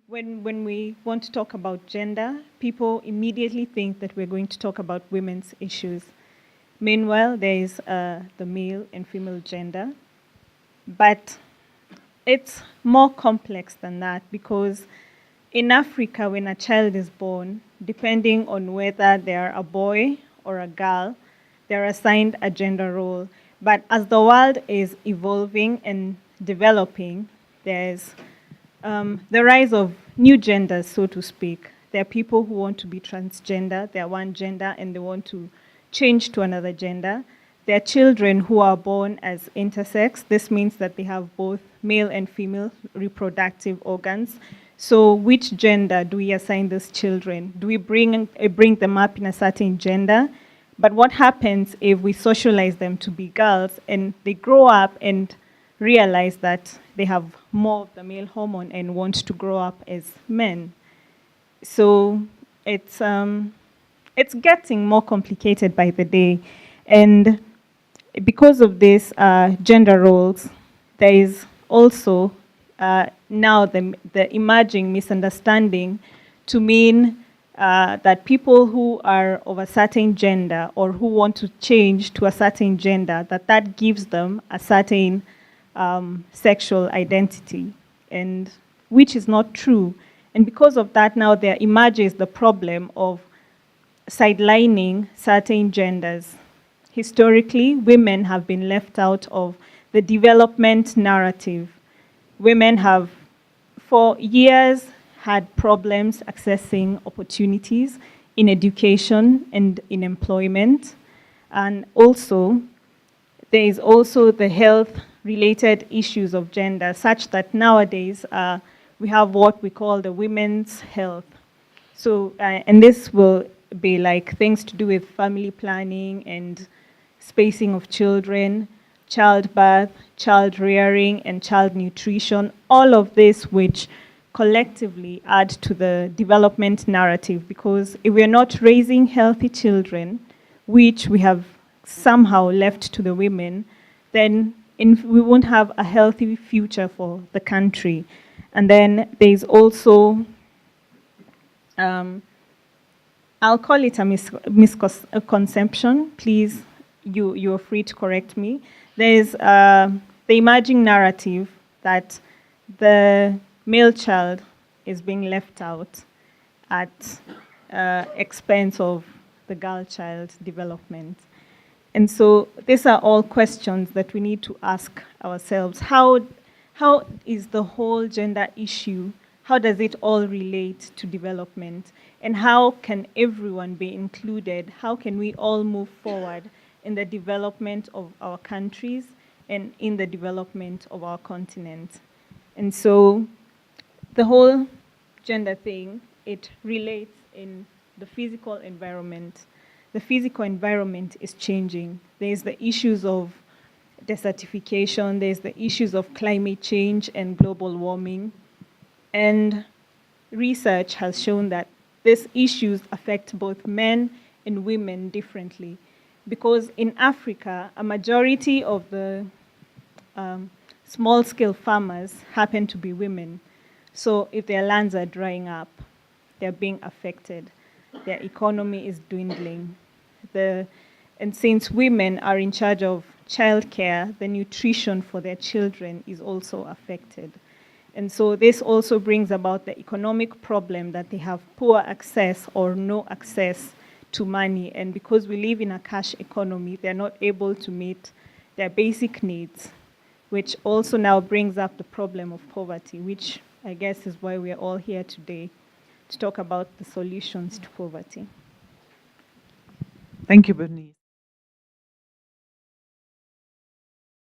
When we want to talk about gender, people immediately think that we're going to talk about women's issues. Meanwhile, there is the male and female gender, but it's more complex than that because in Africa, when a child is born, depending on whether they're a boy or a girl, they're assigned a gender role. But as the world is evolving and developing, there's the rise of new genders, so to speak. There are people who want to be transgender, they're one gender, and they want to change to another gender. There are children who are born as intersex. This means that they have both male and female reproductive organs. So which gender do we assign these children? Do we bring them up in a certain gender? But what happens if we socialize them to be girls and they grow up and realize that they have more of the male hormone and want to grow up as men? So it's getting more complicated by the day. And because of this gender roles, there is also now the emerging misunderstanding to mean that people who are of a certain gender or who want to change to a certain gender, that gives them a certain sexual identity, and which is not true. And because of that, now there emerges the problem of sidelining certain genders. Historically, women have been left out of the development narrative. Women have, for years, had problems accessing opportunities in education and in employment. And also, there is also the health-related issues of gender, such that nowadays we have what we call the women's health. So, and this will be like things to do with family planning and spacing of children, childbirth, child rearing, and child nutrition, all of this which collectively add to the development narrative, because if we're not raising healthy children, which we have somehow left to the women, then we won't have a healthy future for the country. And then there's also, I'll call it a misconception. Please, you're free to correct me. There's the emerging narrative that the male child is being left out at expense of the girl child development. And so these are all questions that we need to ask ourselves. How is the whole gender issue, how does it all relate to development? And how can everyone be included? How can we all move forward in the development of our countries and in the development of our continent? And so the whole gender thing, it relates in the physical environment. The physical environment is changing. There's the issues of desertification, there's the issues of climate change and global warming. And research has shown that these issues affect both men and women differently. Because in Africa, a majority of the small-scale farmers happen to be women. So if their lands are drying up, they're being affected. Their economy is dwindling. And since women are in charge of childcare, the nutrition for their children is also affected. And so this also brings about the economic problem that they have poor access or no access to money. And because we live in a cash economy, they're not able to meet their basic needs, which also now brings up the problem of poverty, which I guess is why we're all here today, to talk about the solutions to poverty. Thank you, Bernice.